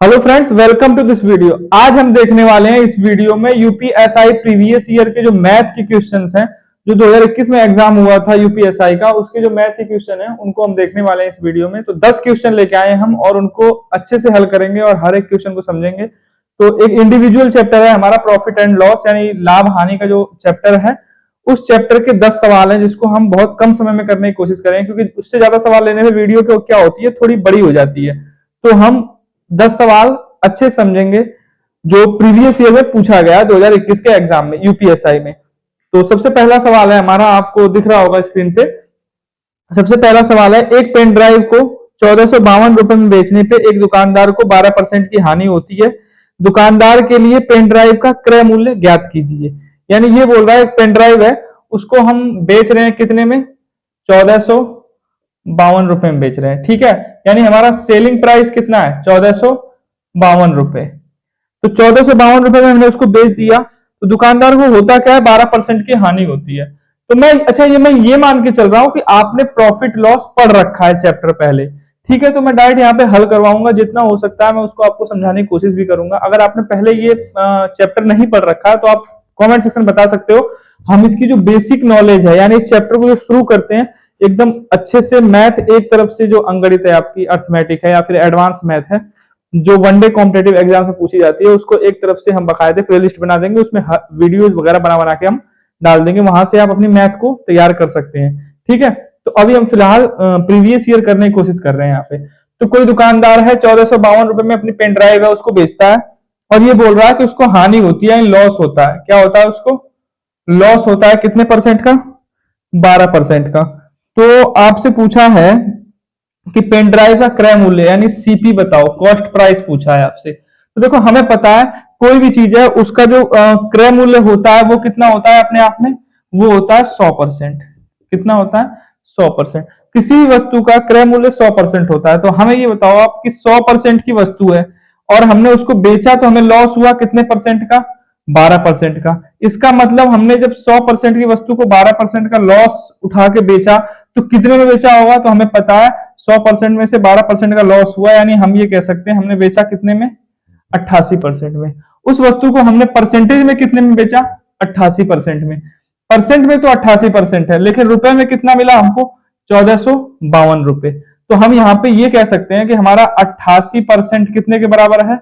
Hello friends, welcome to this video. आज हम देखने वाले हैं इस वीडियो में यूपीएसआई प्रीवियस ईयर के जो मैथ के क्वेश्चंस हैं जो 2021 में एग्जाम हुआ था यूपीएसआई का, उसके जो मैथ के क्वेश्चन हैं उनको हम देखने वाले हैं इस वीडियो में। तो 10 क्वेश्चन लेके आए हम और उनको अच्छे से हल करेंगे और हर एक क्वेश्चन को समझेंगे। तो एक इंडिविजुअल चैप्टर है हमारा प्रॉफिट एंड लॉस यानी लाभ हानि का जो चैप्टर है, उस चैप्टर के 10 सवाल हैं जिसको हम बहुत कम समय में करने की कोशिश करेंगे, क्योंकि उससे ज्यादा सवाल लेने में वीडियो क्या होती है, थोड़ी बड़ी हो जाती है। तो हम 10 सवाल अच्छे समझेंगे जो प्रीवियस ईयर में पूछा गया 2021 के एग्जाम में यूपीएसआई में। तो सबसे पहला सवाल है हमारा, आपको दिख रहा होगा स्क्रीन पे। सबसे पहला सवाल है, एक पेन ड्राइव को 1452 रुपए में बेचने पे एक दुकानदार को 12% की हानि होती है। दुकानदार के लिए पेन ड्राइव का क्रय मूल्य ज्ञात कीजिए। यानी ये बोल रहा है एक पेन ड्राइव है, उसको हम बेच रहे हैं कितने में, 1452 में बेच रहे हैं। ठीक है, यानी हमारा सेलिंग प्राइस कितना है, 1452। तो 1452 में हमने उसको बेच दिया, तो दुकानदार को होता क्या है, 12% की हानि होती है। तो मैं ये मान के चल रहा हूं कि आपने प्रॉफिट लॉस पढ़ रखा है चैप्टर पहले। ठीक है, तो मैं डायरेक्ट यहाँ पे हल करवाऊंगा, जितना हो सकता है मैं उसको आपको समझाने की कोशिश भी करूंगा। अगर आपने पहले ये चैप्टर नहीं पढ़ रखा है तो आप कमेंट सेक्शन बता सकते हो। हम इसकी जो बेसिक नॉलेज है, यानी इस चैप्टर को जो शुरू करते हैं एकदम अच्छे से, मैथ एक तरफ से जो अंगणित है आपकी, अर्थमेटिक है या फिर एडवांस मैथ है जो वनडे कॉम्पिटेटिव एग्जाम में पूछी जाती है, उसको एक तरफ से हम बकायदे प्लेलिस्ट बना देंगे, उसमें वीडियोस वगैरह बना बना के हम डाल देंगे, वहां से आप अपनी मैथ को तैयार कर सकते हैं। ठीक है, तो अभी हम फिलहाल प्रीवियस ईयर करने की कोशिश कर रहे हैं यहाँ पे। तो कोई दुकानदार है, 1452 में अपनी पेन ड्राइव है उसको बेचता है, और ये बोल रहा है कि उसको हानि होती है, लॉस होता है। क्या होता है उसको, लॉस होता है। कितने परसेंट का, 12% का। तो आपसे पूछा है कि पेन ड्राइव का क्रय मूल्य यानी सीपी बताओ, कॉस्ट प्राइस पूछा है आपसे। तो देखो हमें पता है कोई भी चीज है उसका जो क्रय मूल्य होता है वो कितना होता है अपने आप में, वो होता है 100%। कितना होता है, 100%। किसी भी वस्तु का क्रय मूल्य 100% होता है। तो हमें ये बताओ आप कि 100% की वस्तु है और हमने उसको बेचा तो हमें लॉस हुआ कितने परसेंट का, 12% का। इसका मतलब हमने जब 100% की वस्तु को 12% का लॉस उठा के बेचा तो कितने में बेचा होगा, तो हमें पता है 100% में से 12% का लॉस हुआ, यानी हम ये कह सकते हैं हमने बेचा कितने में, 88% में। उस वस्तु को हमने परसेंटेज में कितने में बेचा, 88% में। परसेंट में तो 88% है, लेकिन रुपए में कितना मिला हमको, 1452 रुपए। तो हम यहाँ पे ये कह सकते हैं कि हमारा 88% कितने के बराबर है,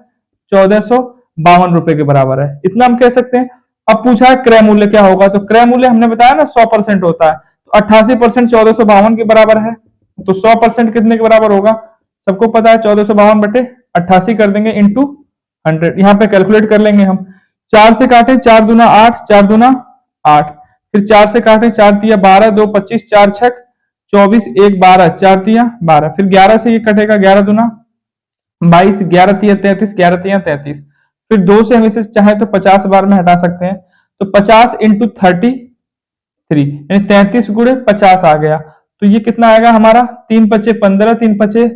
1452 के बराबर है, इतना हम कह सकते हैं। अब पूछा है क्रय मूल्य क्या होगा, तो क्रय मूल्य हमने बताया ना 100% होता है, तो 88% 1452 के बराबर है, तो 100% कितने के बराबर होगा, सबको पता है 1452/88 कर देंगे इंटू 100। यहाँ पे कैलकुलेट कर लेंगे हम, 4 से काटें, 4 दूना 8, 4 दूना 8, फिर 4 से काटें, 4 तिया 12, 2 25, 4 छक 24, 1 12, 4 तिया 12, फिर 11 से ये कटेगा, 11 दूना 22, 11 तिया 33, 11 तिया 33, फिर 2 से हम इसे चाहे तो 50 बार में हटा सकते हैं, तो 50 इंटू 33 यानी 33 गुणे 50 आ गया। तो ये कितना आएगा हमारा, 3 पचे 15, 3 पचे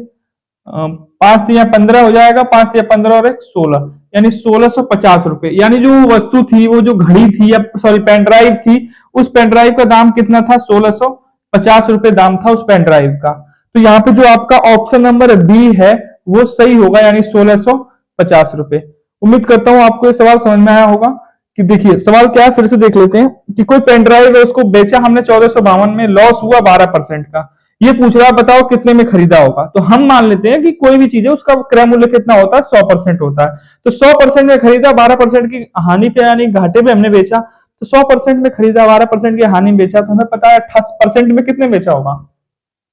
5 तिया 15 हो जाएगा, 5 तिया 15 और 1 16, यानी 1650 रुपए। यानी जो वस्तु थी, वो जो घड़ी थी या सॉरी पेन ड्राइव थी, उस पेन ड्राइव का दाम कितना था, 1650 रुपए दाम था उस पेन ड्राइव का। तो यहाँ पे जो आपका ऑप्शन नंबर बी है वो सही होगा, यानी 1650 रुपए। उम्मीद करता हूं आपको ये सवाल समझ में आया होगा। कि देखिए सवाल क्या है, फिर से देख लेते हैं कि कोई पेन ड्राइव है उसको बेचा हमने 1452 में, लॉस हुआ 12% का। ये पूछ रहा है बताओ कितने में खरीदा होगा। तो हम मान लेते हैं कि कोई भी चीज है उसका क्रय मूल्य कितना होता है, 100% होता है। तो 100% में खरीदा, 12% की हानि पे यानी घाटे पे हमने बेचा। तो 100% में खरीदा, 12% की हानि बेचा, तो हमें पता है 88% में कितने बेचा होगा,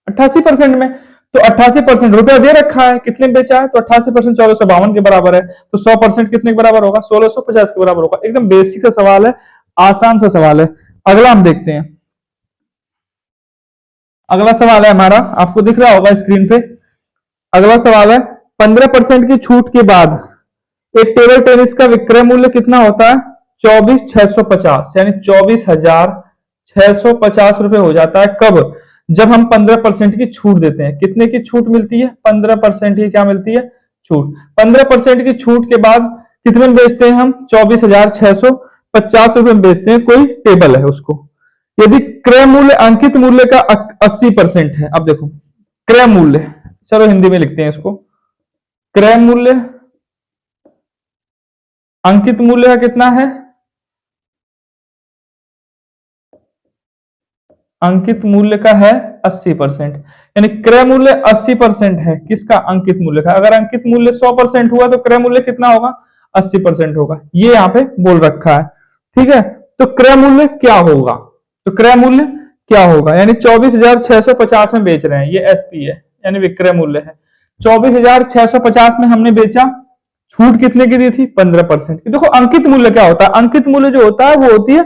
88% में। तो 88% रुपया दे रखा है, कितने बेचा है, तो 88% 1452 के बराबर है। तो 100% कितने के बराबर होगा, 1650 के बराबर होगा। एकदम बेसिक सा सवाल है, आसान सा सवाल है। अगला हम देखते हैं। अगला सवाल है हमारा, आपको दिख रहा होगा स्क्रीन पे। अगला सवाल है, 15% की छूट के बाद एक टेबल टेनिस का विक्रय मूल्य कितना होता है, 24,650, यानी 24,650 रुपए हो जाता है। कब, जब हम 15% की छूट देते हैं। कितने की छूट मिलती है, 15% की क्या मिलती है, छूट। 15% की छूट के बाद कितने में बेचते हैं हम, 24,650 रुपए में बेचते हैं। कोई टेबल है उसको, यदि क्रय मूल्य अंकित मूल्य का 80% है। अब देखो क्रय मूल्य, चलो हिंदी में लिखते हैं इसको, क्रय मूल्य अंकित मूल्य का कितना है? अंकित मूल्य का है 80%, यानी क्रय मूल्य 80% है किसका? अंकित मूल्य का। अगर अंकित मूल्य 100% हुआ तो क्रय मूल्य कितना होगा? 80% होगा। ये यहाँ पे बोल रखा है, ठीक है। तो क्रय मूल्य क्या होगा? तो क्रय मूल्य क्या होगा? यानी 24,650 में बेच रहे हैं, ये एसपी है यानी विक्रय मूल्य है। 24,650 में हमने बेचा, छूट कितने की दी थी? 15% की। देखो अंकित मूल्य क्या होता है? अंकित मूल्य जो होता है वो होती है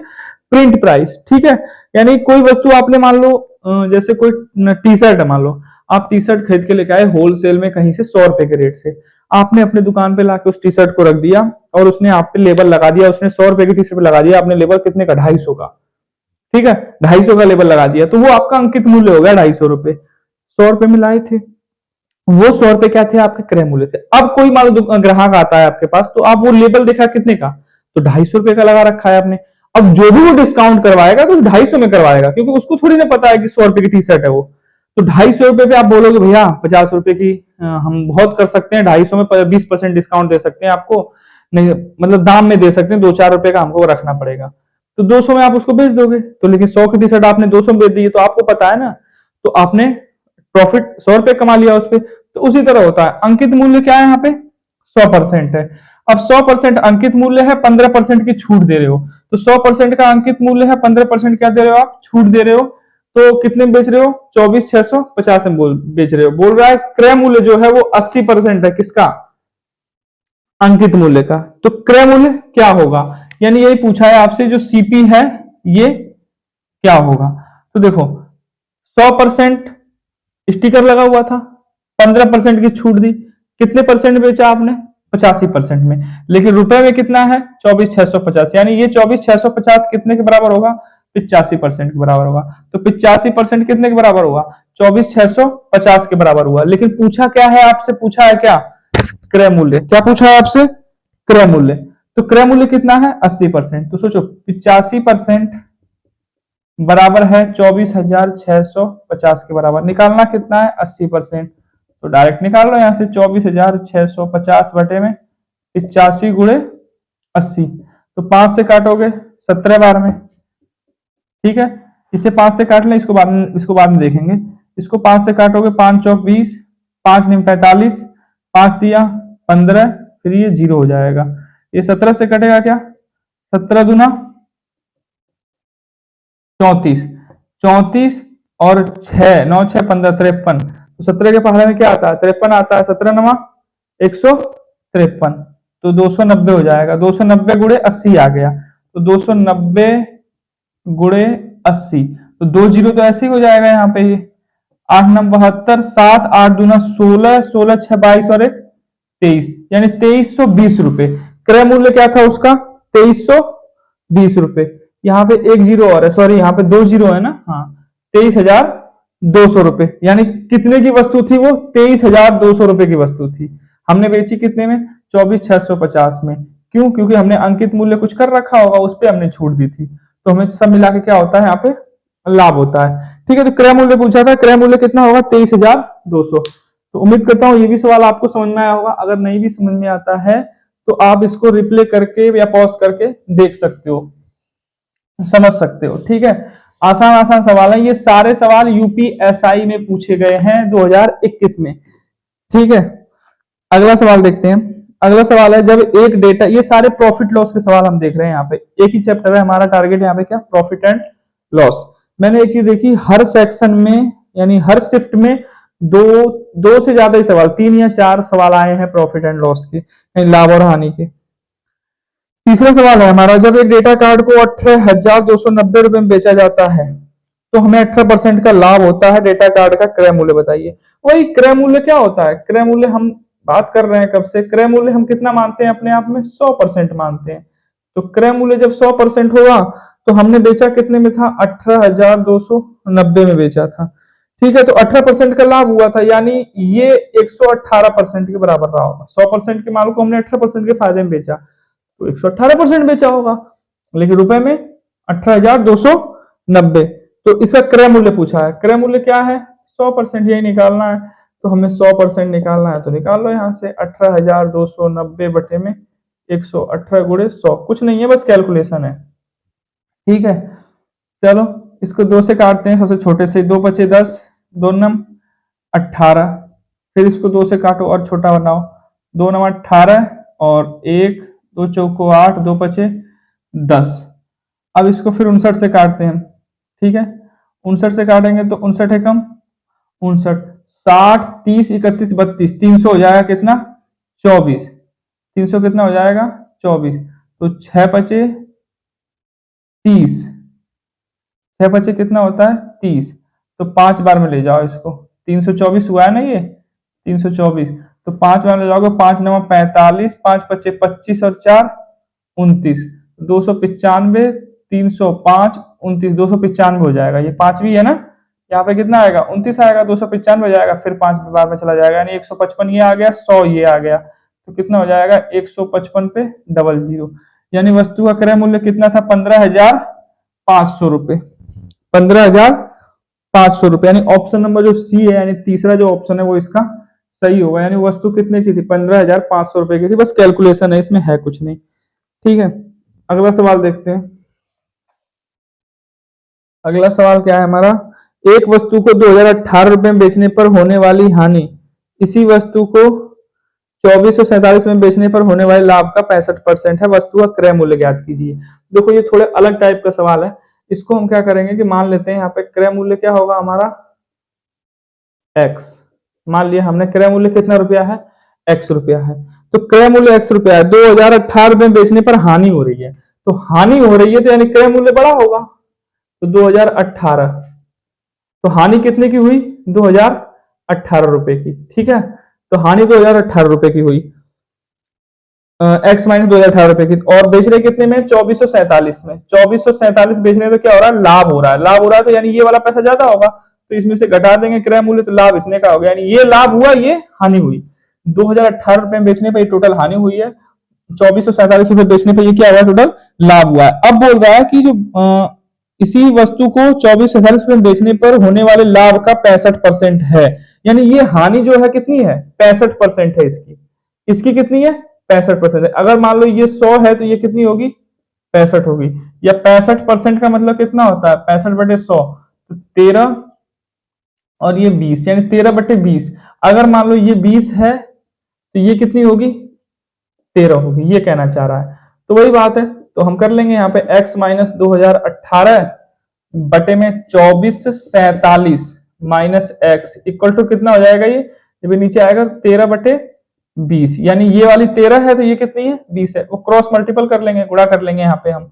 प्रिंट प्राइस, ठीक है। यानी कोई वस्तु आपने मान लो जैसे कोई टी शर्ट है, मान लो आप टी शर्ट खरीद के लेके आए होलसेल में कहीं से 100 रुपए के रेट से, आपने अपने दुकान पे लाके उस टी शर्ट को रख दिया और उसने आप पे लेबल लगा दिया, उसने 100 रुपए की टी शर्ट पे लगा दिया, आपने लेबल कितने का? 250 का, ठीक है, 250 का लेबल लगा दिया, तो वो आपका अंकित मूल्य हो गया 250 रुपए। 100 रुपए में लाए थे, वो 100 रुपए क्या थे? आपके क्रय मूल्य थे। अब कोई मान लो ग्राहक आता है आपके पास, तो आप वो लेबल देखा कितने का? तो 250 रुपए का लगा रखा है आपने। अब जो भी वो डिस्काउंट करवाएगा तो 250 में करवाएगा, क्योंकि उसको थोड़ी ना पता है कि 100 रुपए की टी शर्ट है वो। तो 250 रुपए पे आप बोलोगे भैया 50 रुपए की हम बहुत कर सकते हैं, 250 में 20% डिस्काउंट दे सकते हैं आपको, नहीं मतलब दाम में दे सकते हैं, 2-4 रुपए का हमको रखना पड़ेगा। तो 200 में आप उसको बेच दोगे। तो लेकिन 100 की टी शर्ट आपने 200 में बेच दी, तो आपको पता है ना, तो आपने प्रॉफिट 100 रुपए कमा लिया उस पर। तो उसी तरह होता है, अंकित मूल्य क्या है यहाँ पे? 100% है। अब 100% अंकित मूल्य है, 15% की छूट दे रहे हो, तो 100% का अंकित मूल्य है, 15% क्या दे रहे हो आप? छूट दे रहे हो। तो कितने में बेच रहे हो? 24,650 में बेच रहे हो। बोल रहा है क्रय मूल्य जो है वो 80% है किसका? अंकित मूल्य का। तो क्रय मूल्य क्या होगा? यानी यही पूछा है आपसे, जो सीपी है ये क्या होगा? तो देखो 100% स्टिकर लगा हुआ था, 15% की छूट दी, कितने परसेंट बेचा आपने? 85% में। लेकिन रुपए में कितना है? 24,650, यानी ये 24,650 कितने के बराबर होगा? 85% के बराबर होगा। तो 85% कितने के बराबर हुआ? 24,650 के बराबर हुआ। लेकिन पूछा क्या है आपसे? पूछा है क्या? क्रय मूल्य। क्या पूछा है आपसे? क्रय मूल्य। तो क्रय मूल्य कितना है? 80%। तो सोचो 85% बराबर है 24,650 के बराबर। निकालना कितना है? 80%। तो डायरेक्ट निकाल लो यहाँ से, 24,650 बटे में 85 गुणे 80, तो 5 से काटोगे 17 बार में, ठीक है। इसे 5 से काट लें, इसको बाद में देखेंगे। इसको 5 से काटोगे, 5 चौक 20, 5 निम 45, 5 दिया 15, फिर ये 0 हो जाएगा। ये 17 से कटेगा क्या? 17 दूना 34, 34 और 6, 9 6 15 53। तो 17 के पहाड़े में क्या आता है? 53 आता है। 17 नमा 153, तो 290 हो जाएगा। 290 गुणे 80 आ गया, तो 290 गुणे 80, तो 2 जीरो तो ऐसे ही हो जाएगा यहाँ पे। ये 8 9 72, 7 8 दूना 16, 16 6 22 और 1 23, यानी 2320 रुपए। क्रय मूल्य क्या था उसका? 2320 रुपए। यहाँ पे एक जीरो और है, सॉरी यहाँ पे 2 जीरो है ना, हाँ, 23,200 रुपए। यानी कितने की वस्तु थी वो? 23,200 रुपए की वस्तु थी। हमने बेची कितने में? 24,650 में। क्यों? क्योंकि हमने अंकित मूल्य कुछ कर रखा होगा, उस पर हमने छूट दी थी। तो हमें सब मिला के क्या होता है यहाँ पे? लाभ होता है, ठीक है। तो क्रय मूल्य पूछा था, क्रय मूल्य कितना होगा? 23,200। तो उम्मीद करता हूँ ये भी सवाल आपको समझ में आया होगा। अगर नहीं भी समझ में आता है तो आप इसको रिप्ले करके या पॉज करके देख सकते हो, समझ सकते हो, ठीक है। आसान आसान सवाल है, ये सारे सवाल यूपीएसआई में पूछे गए हैं 2021 में, ठीक है। अगला सवाल देखते हैं। अगला सवाल है, जब एक डेटा, ये सारे प्रॉफिट लॉस के सवाल हम देख रहे हैं यहाँ पे, एक ही चैप्टर है हमारा। टारगेट यहाँ पे क्या? Profit and loss. मैंने एक चीज देखी, हर सेक्शन में यानी हर शिफ्ट में दो से ज्यादा ही सवाल, 3 या 4 सवाल आए हैं प्रॉफिट एंड लॉस के, लाभ और हानि के। तीसरा सवाल है हमारा, जब एक डेटा कार्ड को 18,290 रुपए में बेचा जाता है तो हमें 18% का लाभ होता है। डेटा कार्ड का क्रय मूल्य बताइए। वही क्रय मूल्य क्या होता है? क्रय मूल्य हम बात कर रहे हैं कब से? क्रय मूल्य हम कितना मानते हैं अपने आप में? 100% मानते हैं। तो क्रय मूल्य जब 100% होगा तो हमने बेचा कितने में था? 18,290 में बेचा था, ठीक है। तो 18% का लाभ हुआ था, यानी ये 118% के बराबर रहा होगा। 100% के माल को हमने 18% के फायदे में बेचा, तो 118% बेचा होगा। लेकिन रुपए में 18,290। तो इसका क्रय मूल्य पूछा है। क्रय मूल्य क्या है? 100%, यही निकालना है। तो हमें 100% निकालना है, तो निकाल लो यहाँ से 18,290 बटे में 118 गुणे 100, कुछ नहीं है, बस कैलकुलेशन है। ठीक है, चलो इसको 2 से काटते हैं, सबसे छोटे से। 2 पचे 10, 2 नम 18, फिर इसको 2 से काटो और छोटा बनाओ। 2 नम 18 और 1 2 चौको 8, 2 पचे 10। अब इसको फिर 59 से काटते हैं। ठीक है, 59 से काटेंगे तो 59 है कम 59, 60 30 31 32, 300 हो जाएगा कितना 24। 300 कितना हो जाएगा 24। तो 6 पचे 30, 6 पचे कितना होता है 30। तो 5 बार में ले जाओ इसको, 324 हुआ है ना ये 324। तो 5 बार में ले जाओगे, 5 नवा 45, 5 पचे 25 और 4 29, 295, 305 29, 295 हो जाएगा। ये पांचवी है ना, यहाँ पे कितना आएगा 29 आएगा, 295 हो जाएगा, फिर 5 बार में चला जाएगा, यानी 155 ये आ गया, 100 ये आ गया। तो कितना हो जाएगा 155 पे 00, यानी वस्तु का क्रय मूल्य कितना था 15,500 रुपए। 15,500 रुपए, यानी ऑप्शन नंबर जो सी है, यानी तीसरा जो ऑप्शन है वो इसका सही होगा। यानी वस्तु कितने की थी 15,500 रुपए की थी, बस कैलकुलेशन है, इसमें है कुछ नहीं। ठीक है, अगला सवाल देखते हैं। अगला सवाल क्या है हमारा, एक वस्तु को 2018 रुपए में बेचने पर होने वाली हानि इसी वस्तु को 2447 में बेचने पर होने वाले लाभ का 65% है, वस्तु का क्रय मूल्य ज्ञात कीजिए। देखो ये थोड़े अलग टाइप का सवाल है। इसको हम क्या करेंगे कि मान लेते हैं यहाँ पे क्रय मूल्य क्या होगा हमारा x। मान लिया हमने क्रय मूल्य कितना रुपया है x रुपया है, तो क्रय मूल्य x रुपया है, 2018 रुपए में बेचने पर हानि हो रही है। तो हानि हो रही है तो यानी क्रय मूल्य बड़ा होगा, तो 2018, तो हानि कितने की हुई 2018 रुपए की। ठीक है, तो हानि 2018 रुपए की हुई, x माइनस 2018 रुपए की, और बेच रहे कितने में 2447 में। 2447 बेच रहे तो क्या हो रहा है लाभ हो रहा है, लाभ हो रहा है तो यानी ये वाला पैसा ज्यादा होगा, तो इसमें से घटा देंगे क्रय मूल्य, तो लाभ इतने का हो गया, यानी ये लाभ हुआ ये हानि हुई। 2018 रुपए में बेचने पर टोटल हानि हुई है, 2447 रुपए बेचने पर ये क्या हुआ टोटल लाभ हुआ है। अब बोल रहा है कि जो इसी वस्तु को 2447 रुपए में बेचने पर होने वाले लाभ का 65% है, यानी ये हानि जो है कितनी है 65% है इसकी। इसकी कितनी है 65% है। अगर मान लो ये 100 है तो ये कितनी होगी 65 होगी, या 65% का मतलब कितना होता है 65/100, तो 13 और ये 20, यानी 13/20। अगर मान लो ये 20 है तो ये कितनी होगी 13 होगी, ये कहना चाह रहा है। तो वही बात है, तो हम कर लेंगे यहाँ पे x माइनस 2018 बटे में 2447 माइनस एक्स इक्वल टू कितना हो जाएगा, ये भी नीचे आएगा 13/20, यानी ये वाली 13 है तो ये कितनी है 20 है, वो क्रॉस मल्टीपल कर लेंगे, गुणा कर लेंगे यहाँ पे हम।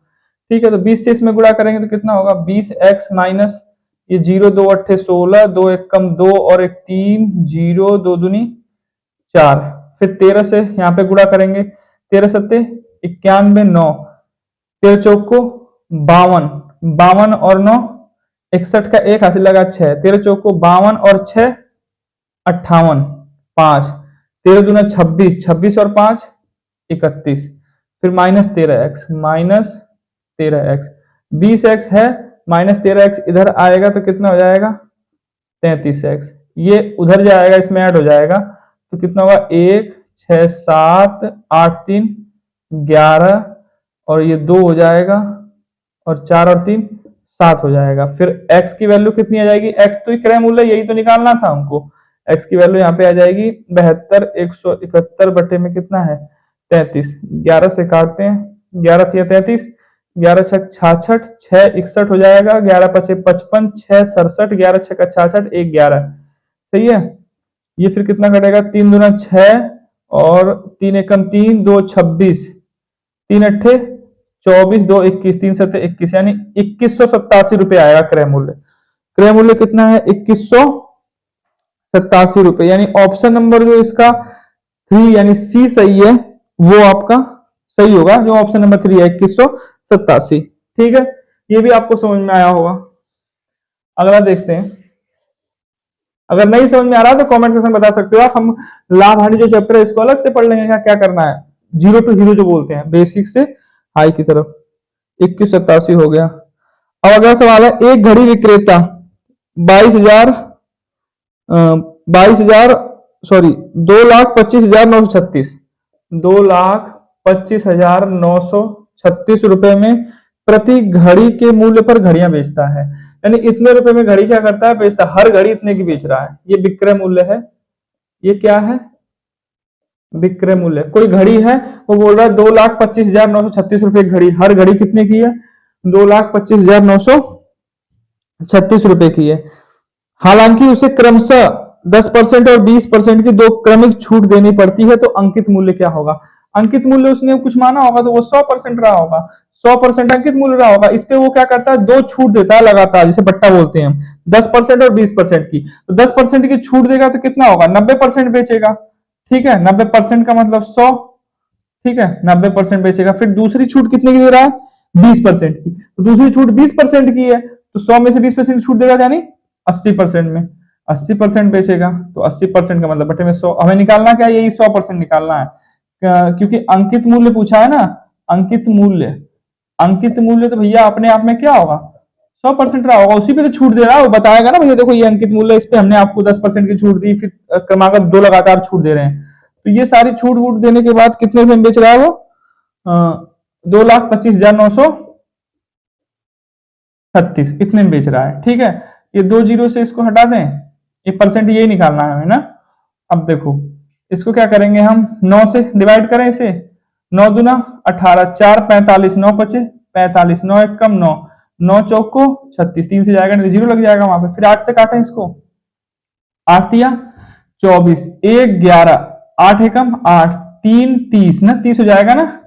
ठीक है, तो 20 से इसमें गुणा करेंगे तो कितना होगा 20x माइनस ये 0 2 8 16, 2 1 कम 2 और 1 3, 0 2 दूनी 4, फिर 13 से यहाँ पे गुणा करेंगे, 13 सत्ते 91, 9 13 चौक को 52, 52 और 9 61 का 1 हासिल लगा 6, 13 चौक को 52 और 6 58, 5 13 दूना 26, 26 और 5 31, फिर माइनस 13x 20x है, माइनस 13x इधर आएगा तो कितना हो जाएगा 33x, ये उधर जाएगा इसमें ऐड हो जाएगा तो कितना होगा 1 6 7 8 3 11 और ये 2 हो जाएगा और 4 और 3 7 हो जाएगा। फिर x की वैल्यू कितनी आ जाएगी, x तो क्रय मूल्य यही तो निकालना था हमको, x की वैल्यू यहाँ पे आ जाएगी 72 171 बटे में कितना है 33, 11 से काटते हैं, 11 थी 33, 11 छक 66, 6 61 हो जाएगा, 11 पचे 55, 6 67, 11 छक 66, 1 11, सही है। ये फिर कितना कटेगा 3 दूना 6 और 3 एकम 3, 2 26, 3 अट्ठे 24, 2 21, 3 सत्ते 21, यानी 2187 रुपए आएगा क्रय मूल्य। क्रय मूल्य कितना है 2187 रुपए, यानी ऑप्शन नंबर जो इसका 3 यानी सी सही है, वो आपका सही होगा, जो ऑप्शन नंबर 3 है 2187। ठीक है, ये भी आपको समझ में आया होगा। अगला देखते हैं, अगर नहीं समझ में आ रहा तो कमेंट सेक्शन में बता सकते हो आप, हम लाभ हानि जो चैप्टर है इसको अलग से पढ़ लेंगे, क्या करना है 0 to हीरो जो बोलते हैं, बेसिक से हाई की तरफ। 2187 हो गया। अब अगला सवाल है, एक घड़ी विक्रेता 22,000 2,25,936 2,25,936 25,936 रुपए में प्रति घड़ी के मूल्य पर घड़ियां बेचता है। यानी इतने रुपए में घड़ी क्या करता है, बेचता है। हर घड़ी इतने की बेच रहा है। ये विक्रय मूल्य है। ये क्या है, विक्रय मूल्य। कोई घड़ी है, वो बोल रहा है 2,25,936 रुपए घड़ी। हर घड़ी कितने की है, 2,25,936 रुपए की है। हालांकि उसे क्रमशः 10% और 20% की दो क्रमिक छूट देनी पड़ती है, तो अंकित मूल्य क्या होगा। अंकित मूल्य उसने कुछ माना होगा तो वो 100% रहा होगा। 100% अंकित मूल्य रहा होगा। इस पे वो क्या करता है, दो छूट देता है लगातार, जिसे बट्टा बोलते हैं हम, 10% और 20% की। तो 10% की छूट देगा तो कितना होगा, 90% बेचेगा। ठीक है, 90% का मतलब 100। ठीक है, 90% बेचेगा। फिर दूसरी छूट कितने की दे रहा है, 20% की। तो दूसरी छूट 20% की है, तो 100 में से 20% छूट देगा, यानी 80% में 80% बेचेगा। तो 80% का मतलब बटे में 100। हमें निकालना क्या है, यही 100% निकालना है, क्योंकि अंकित मूल्य पूछा है ना। अंकित मूल्य, अंकित मूल्य तो भैया अपने आप में क्या होगा, 100% रहा होगा। उसी पे तो छूट दे रहा है, वो बताएगा ना भैया देखो ये अंकित मूल्य, इस पे हमने आपको 10% की छूट दी, फिर क्रमागत 2 लगातार छूट दे रहे हैं। तो ये सारी छूट वूट देने के बाद कितने में बेच रहा है वो, 2,25,936 इतने में बेच रहा है। ठीक है, ये 2 जीरो से इसको हटा दें, ये परसेंट यही निकालना है हमें ना। अब देखो इसको क्या करेंगे हम, 9 से डिवाइड करें इसे, 9 दूना 18, 4 45, 9 बचे 45, 9 एक कम 9, 9 चौक को 36, 3 से जाएगा नहीं तो जीरो लग जाएगा वहां पे। फिर 8 से काटें इसको, 8 दिया 24, 1 11, 8 एकम 8, 3 30 ना, 30 हो जाएगा ना।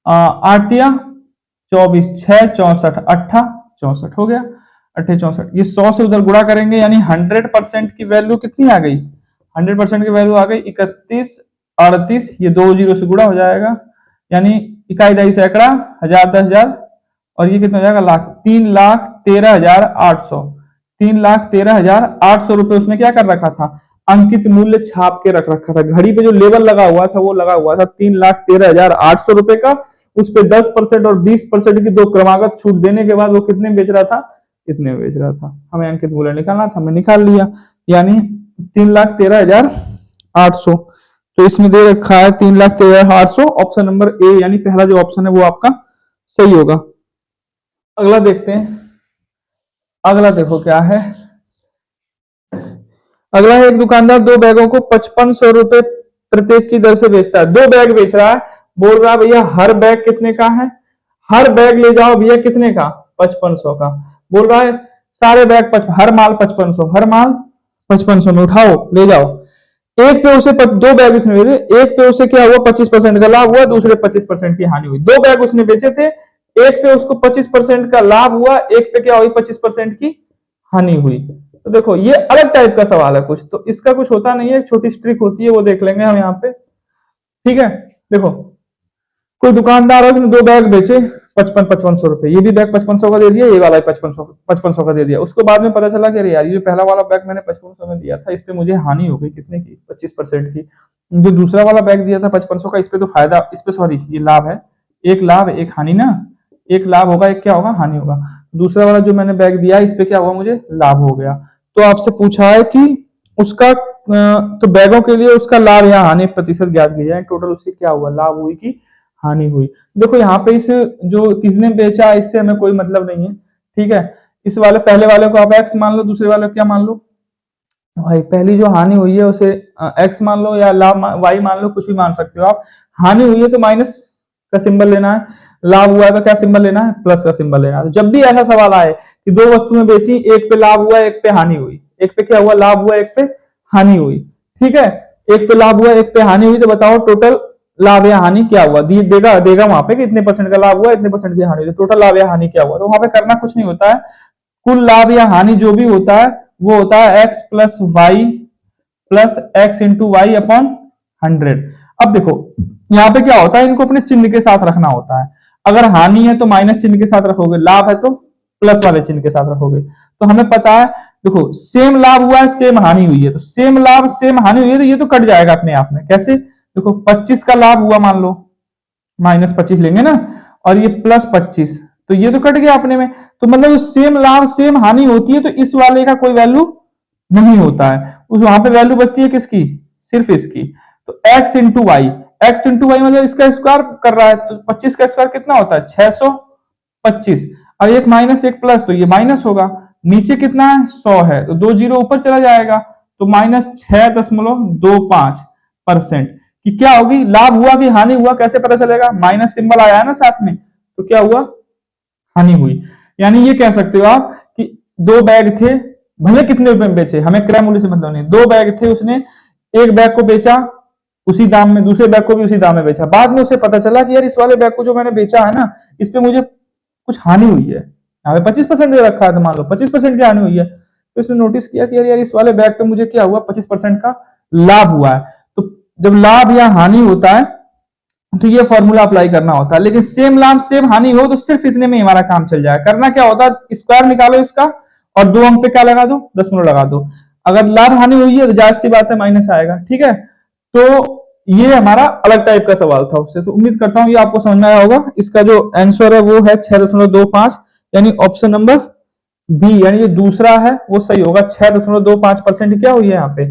8 दिया 24, 6 64, 8 64 हो गया, 8 64। ये 100 से उधर गुणा करेंगे, यानी 100% की वैल्यू कितनी आ गई, 100% की वैल्यू आ गई 31 38। ये 2 जीरो से गुणा हो जाएगा, यानी इकाई दही सैकड़ा, हजार 10,000, और ये कितना हो जाएगा, लाख। 3,13,800, 3,13,800 रुपए उसने क्या कर रखा था, अंकित मूल्य छाप के रख रखा था। घड़ी पे जो लेबल लगा हुआ था वो लगा हुआ था 3,13,800 रुपए का। उस पे 10% और 20% की दो क्रमागत छूट देने के बाद वो कितने में बेच रहा था, कितने में बेच रहा था। हमें अंकित मूल्य निकालना था, हमने निकाल लिया, यानी 3,13,800। तो इसमें दे रखा है 3,13,800, ऑप्शन नंबर ए, यानी पहला जो ऑप्शन है वो आपका सही होगा। अगला देखते हैं, अगला देखो क्या है। अगला है, एक दुकानदार 2 बैगों को 5500 रुपए प्रत्येक की दर से बेचता है। 2 बैग बेच रहा है, बोल रहा है भैया हर बैग कितने का है, हर बैग ले जाओ भैया कितने का, 5500 का। बोल रहा है सारे बैग हर माल 5500, हर माल 5500 में उठाओ ले जाओ। एक पे उसे 2 बैग उसने बेचे, एक पे उसे क्या हुआ, 25% का लाभ हुआ, दूसरे 25% की हानि हुई। 2 बैग उसने बेचे थे, एक पे उसको 25% का लाभ हुआ, एक पे क्या हुई, 25% की हानि हुई। तो देखो ये अलग टाइप का सवाल है कुछ, तो इसका कुछ होता नहीं है, एक छोटी ट्रिक होती है, वो देख लेंगे हम यहाँ पे। ठीक है, देखो कोई दुकानदार है, उसने 2 बैग बेचे 5500 रुपए, ये भी बैग 5500 का दे दिया, ये वाला 5500 का दे दिया। उसको बाद में पता चला कि अरे यार ये जो पहला वाला बैग मैंने 5500 में दिया था, इस पे मुझे हानि हो गई कितने की, 25% की। जो दूसरा वाला बैग दिया था 5500 का, इस पे तो फायदा, इस पे सॉरी ये लाभ है, एक लाभ एक हानि ना, एक लाभ होगा एक क्या होगा, हानि होगा। दूसरा वाला जो मैंने बैग दिया इस पे क्या हुआ, मुझे लाभ हो गया। तो आपसे पूछा है कि उसका तो बैगों के लिए उसका लाभ या हानि प्रतिशत ज्ञात किया जाए, टोटल उससे क्या हुआ, लाभ हुई कि हानि हुई। देखो यहाँ पे इस जो किसने बेचा इससे हमें कोई मतलब नहीं है। ठीक है, इस वाले पहले वाले को आप एक्स मान लो, दूसरे वाले को क्या मान लो भाई, पहली जो हानि हुई है उसे एक्स मान लो या लाभ वाई मान लो, कुछ भी मान सकते हो आप। हानि हुई है तो माइनस का सिंबल लेना है, लाभ हुआ है तो क्या सिंबल लेना है, प्लस का सिंबल लेना है। तो जब भी ऐसा सवाल आए कि 2 वस्तुएं बेची, एक पे लाभ हुआ एक पे हानि हुई, एक पे क्या हुआ लाभ हुआ एक पे हानि हुई, ठीक है, एक पे लाभ हुआ एक पे हानि हुई, तो बताओ टोटल लाभ या हानि क्या हुआ, देगा देगा वहां पे कि इतने परसेंट का लाभ हुआ इतने परसेंट की हानि हुई, तो टोटल लाभ या हानि क्या हुआ। तो वहां पे करना कुछ नहीं होता है, कुल लाभ या हानि जो भी होता है वो होता है x plus x into y upon 100। अब देखो यहाँ पे क्या होता है, इनको अपने चिन्ह के साथ रखना होता है। अगर हानि है तो माइनस चिन्ह के साथ रखोगे, लाभ है तो प्लस वाले चिन्ह के साथ रखोगे। तो हमें पता है देखो सेम लाभ हुआ है सेम हानि हुई है, तो सेम लाभ सेम हानि हुई है, तो ये तो कट जाएगा अपने आप में। कैसे, देखो 25 का लाभ हुआ मान लो, माइनस 25 लेंगे ना, और ये प्लस 25, तो ये तो कट गया अपने में। तो मतलब सेम लाभ सेम हानि होती है तो इस वाले का कोई वैल्यू नहीं होता है, उस वहां पे वैल्यू बचती है किसकी, सिर्फ इसकी। तो x into y, x into y मतलब इसका स्क्वायर कर रहा है, तो 25 का स्क्वायर कितना होता है 625। अब एक माइनस एक प्लस, तो ये माइनस होगा। नीचे कितना है 100 है, तो 2 जीरो ऊपर चला जाएगा, तो -6.25% कि क्या होगी, लाभ हुआ कि हानि हुआ कैसे पता चलेगा, माइनस सिंबल आया है ना साथ में, तो क्या हुआ, हानि हुई। यानी ये कह सकते हो आप कि दो बैग थे, भले कितने रुपए में बेचे, हमें क्रय मूल्य से मतलब नहीं, दो बैग थे, उसने एक बैग को बेचा उसी दाम में, दूसरे बैग को भी उसी दाम में बेचा, बाद में उसे पता चला कि यार इस वाले बैग को जो मैंने बेचा है ना, इस पे मुझे कुछ हानि हुई है, यहाँ पे 25% दे रखा है, मान लो 25% की हानि हुई है, तो इसने नोटिस किया कि यार इस वाले बैग पे मुझे क्या हुआ, 25% का लाभ हुआ है। तो जब लाभ या हानि होता है तो ये फॉर्मूला अप्लाई करना होता है, लेकिन सेम लाभ सेम हानि हो तो सिर्फ इतने में हमारा काम चल जाएगा। करना क्या होता है, स्क्वायर निकालो इसका और दो अंक पे क्या लगा दो, दशमलव लगा दो। अगर लाभ हानि हुई है तो जाहिर सी बात है माइनस आएगा, ठीक है। तो ये हमारा अलग टाइप का सवाल था उससे, तो उम्मीद करता हूं ये आपको समझ में आया होगा। इसका जो आंसर है वो है 6.25, यानी ऑप्शन नंबर बी, यानी जो दूसरा है वो सही होगा। 6.25% क्या हुई है यहाँ पे,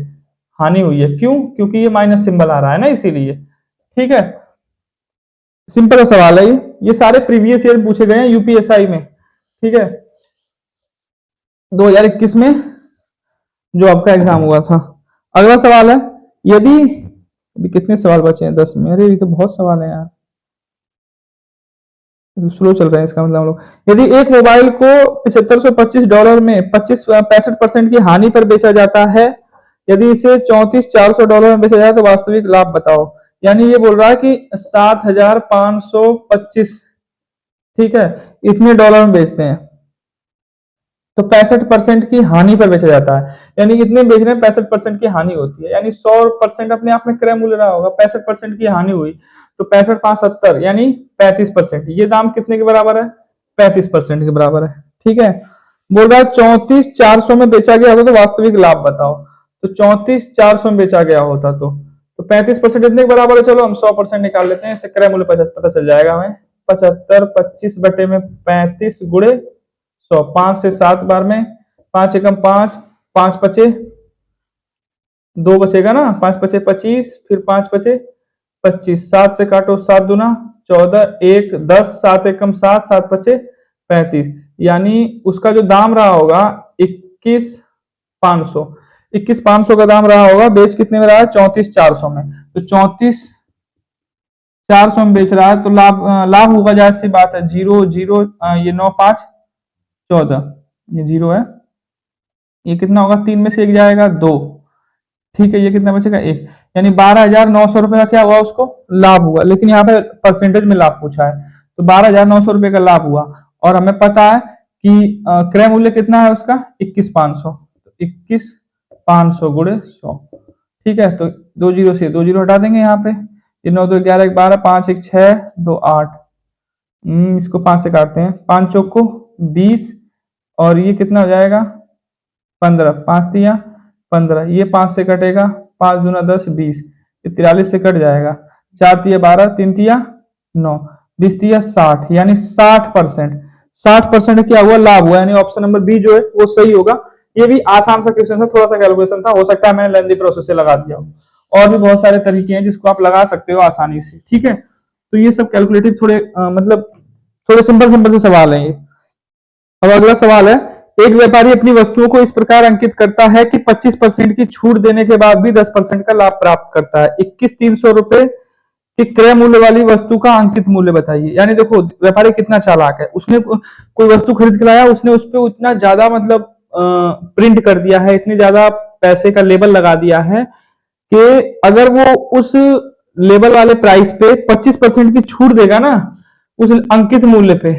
हानि हुई है। क्यों, क्योंकि ये माइनस सिंबल आ रहा है ना, इसीलिए। ठीक है, सिंपल सवाल है ये सारे प्रीवियस ईयर पूछे गए हैं यूपीएसआई में, ठीक है, 2021 में जो आपका एग्जाम हुआ था। अगला सवाल है, यदि अभी कितने सवाल बचे हैं, 10 में, अरे ये तो बहुत सवाल है यार, स्लो चल रहे हैं, इसका मतलब हम लोग, यदि एक मोबाइल को $7525 में 65% की हानि पर बेचा जाता है, यदि इसे $34,400 में बेचा जाए तो वास्तविक लाभ बताओ। यानी ये बोल रहा है कि 7,525, ठीक है, इतने डॉलर में बेचते हैं, तो 65% की हानि पर बेचा जाता है, यानी इतने बेच रहे हैं, 65% की हानि होती है, यानी 100% अपने आप में क्रय मूल्य रहा होगा, 65% की हानि हुई, तो 65,570 यानी 35%, ये दाम कितने के बराबर है, 35% के बराबर है। ठीक है, बोल रहा है 34,400 में बेचा गया होता तो वास्तविक लाभ बताओ। तो 34,400 में बेचा गया होता तो 35% इतने के बराबर है, चलो हम 100% निकाल लेते हैं, इससे क्रय मूल्य पता चल जाएगा हमें। 75 25 बटे में 35 गुणे 100, 5 से 7 बार में, 5 एकम 5, 5 पचे 2 बचेगा ना, 5 पचे 25, फिर 5 पचे 25, 7 से काटो 7 दूना 14, 1 10, 7 एकम 7, 7 पचे 35, यानी उसका जो दाम रहा होगा 21,500, 21,500 का दाम रहा होगा, बेच कितने में रहा है, 34,400 में, तो 34,400 में बेच रहा है, तो लाभ होगा, जाहिर सी बात है, 0 0, ये 9 5 14, ये 0 है, ये कितना होगा, 3 में से 1 जाएगा 2, ठीक है, ये कितना बचेगा 1, यानी 12,900 रुपए का क्या हुआ, उसको लाभ हुआ। लेकिन यहाँ पे परसेंटेज में लाभ पूछा है, तो 12,900 रुपए का लाभ हुआ, और हमें पता है कि क्रय मूल्य कितना है उसका 21,500, तो 21,500 गुणे 100, ठीक है, तो 2 जीरो से 2 जीरो हटा देंगे यहाँ पे, ये 9 2 11 1 12, 5 1 6 2 8, इसको 5 से काटते हैं, 5 चौक को 20, और ये कितना हो जाएगा 15, 5 दिया 15, ये 5 से कटेगा, 5 दूना 10 20, ये 43 से कट जाएगा, 4 तिया 12, 3 तिया 9, 20 तिया 60, यानी 60%, 60% क्या हुआ, लाभ हुआ, यानी ऑप्शन नंबर बी जो है वो सही होगा। ये भी आसान सा क्वेश्चन था, थोड़ा सा कैलकुलेशन था, हो सकता है मैंने लेंदी प्रोसेस से लगा दिया हो, और भी बहुत सारे तरीके हैं जिसको आप लगा सकते हो आसानी से। ठीक है, तो ये सब कैलकुलेटिव थोड़े मतलब थोड़े सिंपल से सवाल है ये। अब अगला सवाल है, एक व्यापारी अपनी वस्तुओं को इस प्रकार अंकित करता है कि 25% की छूट देने के बाद भी 10% का लाभ प्राप्त करता है। 21,300 रुपए की क्रय मूल्य वाली वस्तु का अंकित मूल्य बताइए। यानी देखो व्यापारी कितना चालाक है, उसने कोई वस्तु खरीद के लाया, उसने उस पर उतना ज्यादा मतलब प्रिंट कर दिया है, इतने ज्यादा पैसे का लेबल लगा दिया है कि अगर वो उस लेबल वाले प्राइस पे 25% की छूट देगा ना, उस अंकित मूल्य पे,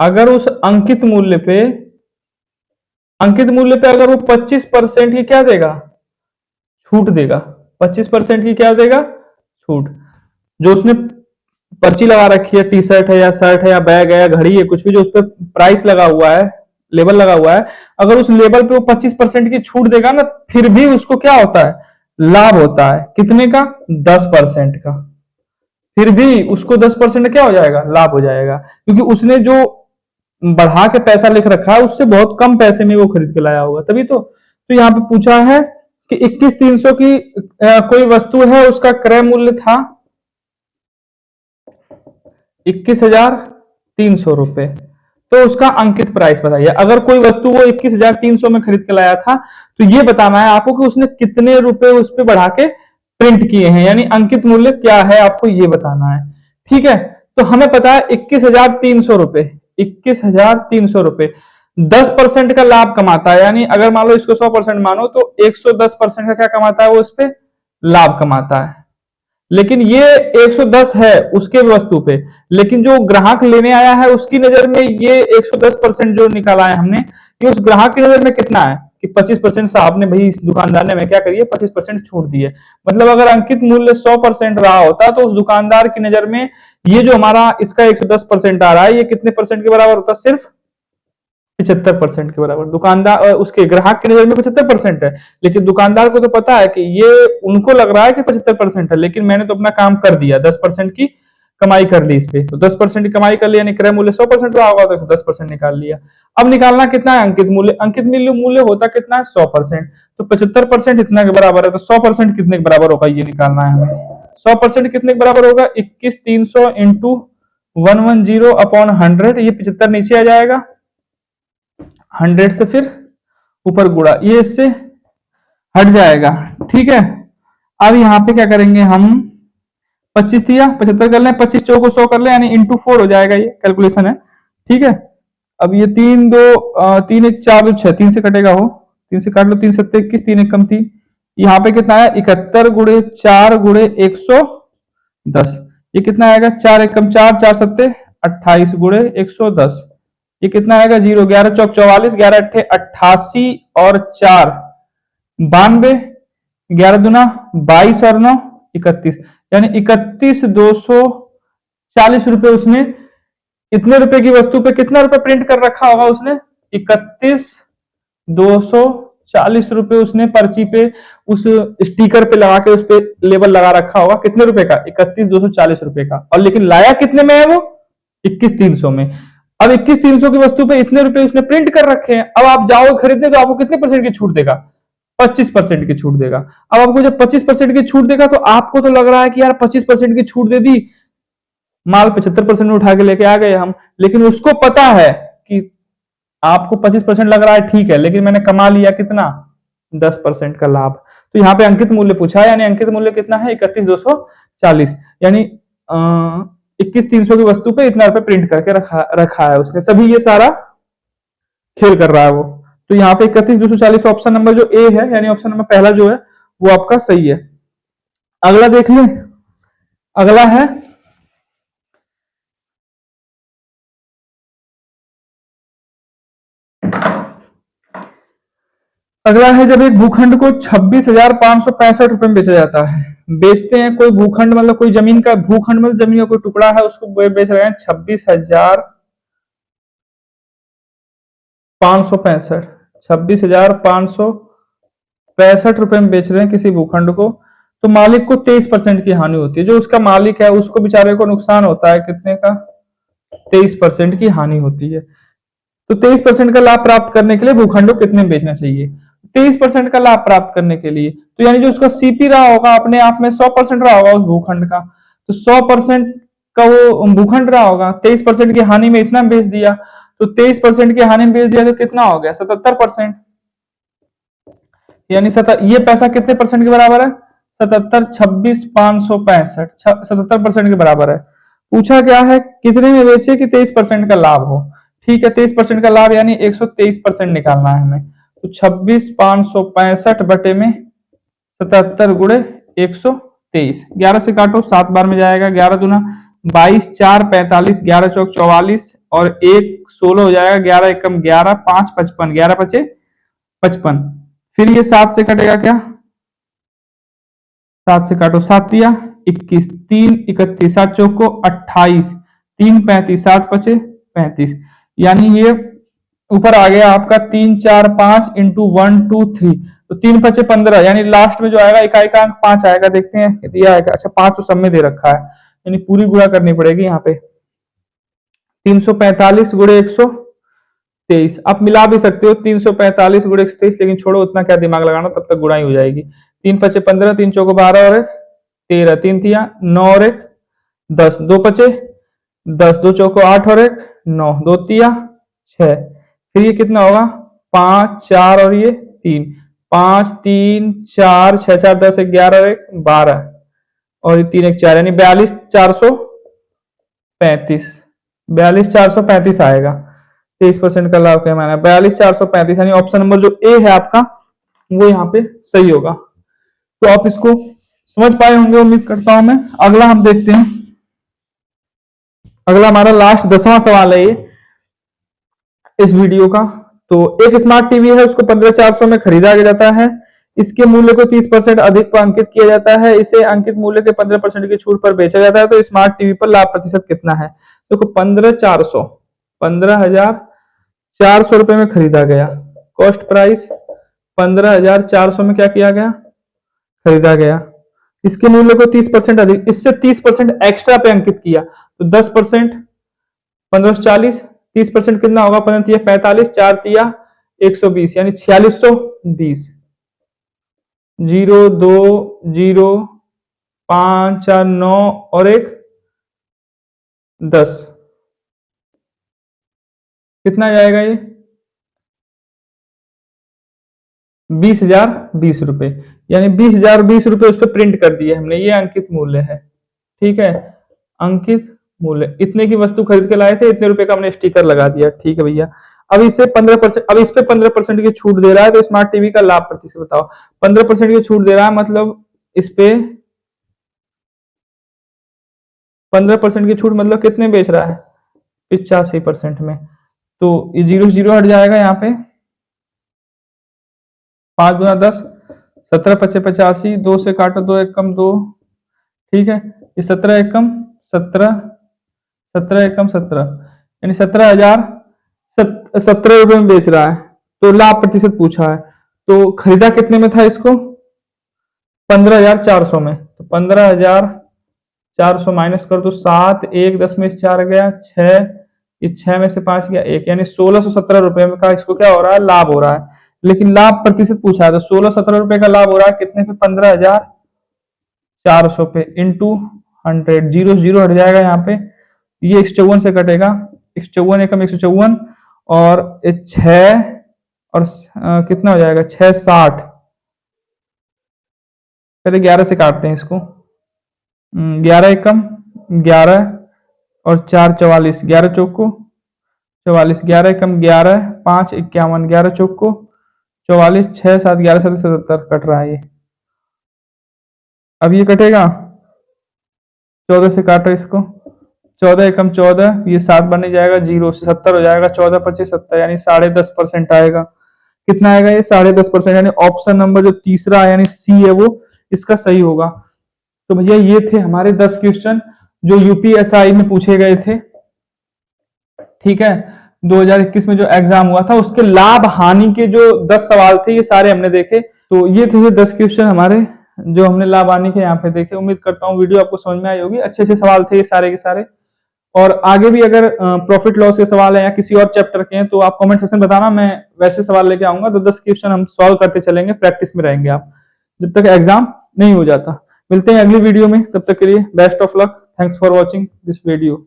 अगर उस अंकित मूल्य पे अगर वो 25% की क्या देगा, छूट देगा, 25% की क्या देगा, छूट, जो उसने पर्ची लगा रखी है, टी शर्ट है या शर्ट है या बैग है या घड़ी है, कुछ भी जो उस पर प्राइस लगा हुआ है, लेबल लगा हुआ है, अगर उस लेबल पे वो 25% की छूट देगा ना, फिर भी उसको क्या होता है, लाभ होता है, कितने का, 10% का, फिर भी उसको 10% क्या हो जाएगा, लाभ हो जाएगा, क्योंकि उसने जो बढ़ा के पैसा लिख रखा है उससे बहुत कम पैसे में वो खरीद के लाया होगा, तभी तो यहाँ पे पूछा है कि 21,300 की कोई वस्तु है, उसका क्रय मूल्य था 21,300 रुपए। तो उसका अंकित प्राइस बताइए। अगर कोई वस्तु वो 21,300 में खरीद के लाया था, तो ये बताना है आपको कि उसने कितने रुपए उस पर बढ़ा के प्रिंट किए हैं, यानी अंकित मूल्य क्या है आपको ये बताना है। ठीक है, तो हमें पता है 21,300 रुपए, 21,300 रुपए 10% का लाभ कमाता है, यानी अगर मान लो इसको 100% मानो तो 110% का क्या कमाता है वो इस पे लाभ कमाता है। लेकिन ये 110 है उसके वस्तु पे, लेकिन जो ग्राहक लेने आया है उसकी नजर में ये 110% जो निकाला है हमने, ये उस ग्राहक की नजर में कितना है कि 25% साहब ने भाई इस दुकानदार ने हमें क्या करिए 25% छूट दी है। मतलब अगर अंकित मूल्य 100% रहा होता तो उस दुकानदार की नजर में ये जो हमारा इसका 110% आ रहा है, ये कितने परसेंट के बराबर होता? सिर्फ 75% के बराबर। दुकानदार उसके ग्राहक की नजर में 75% है, लेकिन दुकानदार को तो पता है कि ये उनको लग रहा है कि 75% है, लेकिन मैंने तो अपना काम कर दिया, 10% की कमाई कर ली इस पे, तो 10% की कमाई कर लिया, यानी क्रय मूल्य 100% रहा होगा तो 10% निकाल लिया। अब निकालना कितना है अंकित मूल्य? अंकित मूल्य होता कितना है? 100%। तो 75% इतना के बराबर है, तो 100% कितने के बराबर होगा ये निकालना है हमें। 100% कितने के बराबर होगा? 21,300 इंटू 110 अपॉन 100, ये 75 नीचे आ जाएगा, 100 से फिर ऊपर गुणा, ये इससे हट जाएगा। ठीक है, अब यहाँ पे क्या करेंगे हम, 25 दिया 75 कर लें, 25 चौको 100 कर लें, यानी इंटू 4 हो जाएगा, ये कैलकुलेशन है। ठीक है, अब ये 3 2 3 1 4 2 6, 3 से कटेगा हो, 3 से काट लो, 3 7 21, 3 1 कम 3, यहाँ पे कितना है 71 गुणे 4 गुणे 110, ये कितना आएगा 4 1 कम 4 4 7 28 गुणे 110, ये कितना आएगा 0, 11 चौक 44, 11 अट्ठे 88 और 4 92, 11 दुना 22 और 9 31, यानी 31,240 रुपए उसने, इतने रुपए की वस्तु पे कितना रुपए प्रिंट कर रखा होगा उसने? 31,240 रुपए उसने पर्ची पे उस स्टिकर पे लगा के उस पे लेबल लगा रखा होगा, कितने रुपए का? 31,240 रुपए का। और लेकिन लाया कितने में है वो? 21,300 में। अब 21,300 की वस्तु पे इतने रुपए उसने प्रिंट कर रखे हैं, अब आप जाओ खरीदने तो आपको कितने परसेंट की छूट देगा? 25% की छूट देगा। अब आपको जब 25% की छूट देगा तो आपको तो लग रहा है कि यार 25% की छूट दे दी, माल 75% में उठा के लेके आ गए हम, लेकिन उसको पता है कि आपको 25% लग रहा है ठीक है, लेकिन मैंने कमा लिया कितना? 10% का लाभ। तो यहाँ पे अंकित मूल्य पूछा है, यानी अंकित मूल्य कितना है? 31,240, यानी 21,300 की वस्तु पे इतना रुपए प्रिंट करके रखा है उसने, तभी ये सारा खेल कर रहा है वो। तो यहाँ पे 31,240 ऑप्शन नंबर जो ए है, यानी ऑप्शन नंबर पहला जो है वो आपका सही है। अगला देख लें, अगला है जब एक भूखंड को 26,565 रुपए में बेचा जाता है। बेचते हैं कोई भूखंड, मतलब कोई जमीन का भूखंड, मतलब जमीन का कोई टुकड़ा है, उसको बेच रहे हैं 26,565, 26,565 रुपए में बेच रहे हैं किसी भूखंड को, तो मालिक को 23% की हानि होती है। जो उसका मालिक है उसको बेचारे को नुकसान होता है कितने का? 23% की हानि होती है। तो 23% का लाभ प्राप्त करने के लिए भूखंड को कितने में बेचना चाहिए? 23% का लाभ प्राप्त करने के लिए, तो यानी जो उसका सीपी रहा होगा अपने आप में 100% रहा होगा उस भूखंड का, तो 100% का वो भूखंड रहा होगा, 23% की हानि में इतना बेच दिया, तो 23% की हानि में बेच दिया तो कितना हो गया? 77%, यानी ये पैसा कितने परसेंट के बराबर है? 77 26,565 77% के बराबर है। पूछा क्या है कितने में बेचे कि 23% का लाभ हो। ठीक है, 23% का लाभ यानी 123% निकालना है हमें, तो 26,565 बटे में 77 गुणे 123, 11 से काटो 7 बार में जाएगा, 11 दुना 22, 4 45, 11 चौक 44 और 1 16 हो जाएगा, 11 एकम 11, 5 55, 11 पचे 55, फिर ये 7 से कटेगा क्या? 7 से काटो 7 दिया 21, 3 31, 7 चौक को 28, 3 35, 7 पचे 35, यानी ये ऊपर आ गया आपका 3 4 5 इंटू 1 2 3, तो 3 पचे 15, यानी लास्ट में जो आएगा इकाई का अंक 5 आएगा। देखते हैं दिया है, अच्छा 5 तो सब में दे रखा है, यानी पूरी गुणा करनी पड़ेगी यहाँ पे। 345 गुणे 123, आप मिला भी सकते हो 345 गुणे 123, लेकिन छोड़ो उतना क्या दिमाग लगाना, तब तक गुणा ही हो जाएगी। 3 पचे 15, 3 चौको 12 और 13, 3 तिया 9 और 1 10, 2 पचे 10, 2 चौको 8 और 1 9, 2 तिया 6। फिर ये कितना होगा 5 4 और ये 3, 5 3 4 6 4 10 11 और 1 12 और ये 3 1 4 यानी 42,435। 42,435 आएगा। 23% का लाभ क्या माना 42,435 यानी ऑप्शन नंबर जो ए है आपका वो यहाँ पे सही होगा। तो आप इसको समझ पाए होंगे उम्मीद करता हूं मैं। अगला हम देखते हैं। अगला हमारा लास्ट 10वां सवाल है ये इस वीडियो का। तो एक स्मार्ट टीवी है उसको 15,400 में खरीदा जाता है। इसके मूल्य को 30% अधिक पर अंकित किया जाता है। इसे अंकित मूल्य के 15% की छूट पर बेचा जाता है। तो स्मार्ट टीवी पर लाभ प्रतिशत कितना है? देखो 15,400 रुपए में खरीदा गया। कॉस्ट प्राइस 15,400 में क्या किया गया? खरीदा गया। इसके मूल्य को 30% अधिक, इससे 30% एक्स्ट्रा पे अंकित किया तो 10%, 1540, 30% कितना होगा? 15 तिया 45, 4 तिया 120 यानी 4620। 0 2 0 5 4 9 और 1 10 कितना जाएगा ये? 20,020 रुपए यानी 20,020 रुपए उस पर प्रिंट कर दिए हमने। ये अंकित मूल्य है। ठीक है, अंकित मूल्य इतने की वस्तु खरीद के लाए थे, इतने रुपए का हमने स्टिकर लगा दिया। ठीक है भैया। अब इसे 15%, अब इस पे 15% की छूट दे रहा है तो स्मार्ट टीवी का लाभ प्रतिशत बताओ। 15% की छूट दे रहा है मतलब इस पे 15% की छूट मतलब कितने बेच रहा है? 85% में। तो ये 0 0 हट जाएगा यहाँ पे। 5 गुना 10 17 पचे 85, 2 से काटो 2 एकम 2। ठीक है, ये 17 एकम 17, 17 एकम 17 यानी 17,017 रुपए में बेच रहा है। तो लाभ प्रतिशत पूछा है तो खरीदा कितने में था इसको? 15,400 में। तो 15,400 माइनस कर दो 7, 1 10 में से 4 गया 6, ये 6 में से 5 गया 1 यानी 1617 रुपए में का इसको क्या हो रहा है? लाभ हो रहा है। लेकिन लाभ प्रतिशत पूछा है तो 1617 रुपए का लाभ हो रहा है कितने पे? 15,400 पे इंटू 100। 0 0 हट जाएगा यहाँ पे। ये 154 से कटेगा। 154 एकम 154 और 6 और कितना हो जाएगा? 6 60। पहले 11 से काटते हैं इसको। 11 एकम 11 और 4 44, 11 चौको 44, 11 एकम 11, 5 51, 11 चौको 44, 6 7 11 7 77 कट रहा है ये। अब ये कटेगा 14 से काटो इसको। 14 एकम 14, ये 7 बन जाएगा 0 से 70 हो जाएगा। 14 25 70 यानी 10.5% आएगा। कितना आएगा ये? 10.5% यानी ऑप्शन नंबर जो तीसरा यानी सी है वो इसका सही होगा। तो भैया ये थे हमारे 10 क्वेश्चन जो यूपीएसआई में पूछे गए थे। ठीक है, 2021 में जो एग्जाम हुआ था उसके लाभ हानि के जो 10 सवाल थे ये सारे हमने देखे। तो ये थे 10 क्वेश्चन हमारे जो हमने लाभ हानि के यहाँ पे देखे। उम्मीद करता हूँ वीडियो आपको समझ में आई होगी। अच्छे अच्छे सवाल थे ये सारे के सारे। और आगे भी अगर प्रॉफिट लॉस के सवाल है या किसी और चैप्टर के हैं तो आप कमेंट सेक्शन में बताना, मैं वैसे सवाल लेके आऊंगा। तो 10 क्वेश्चन हम सॉल्व करते चलेंगे, प्रैक्टिस में रहेंगे आप जब तक एग्जाम नहीं हो जाता। मिलते हैं अगली वीडियो में, तब तक के लिए best of luck. Thanks for watching this video.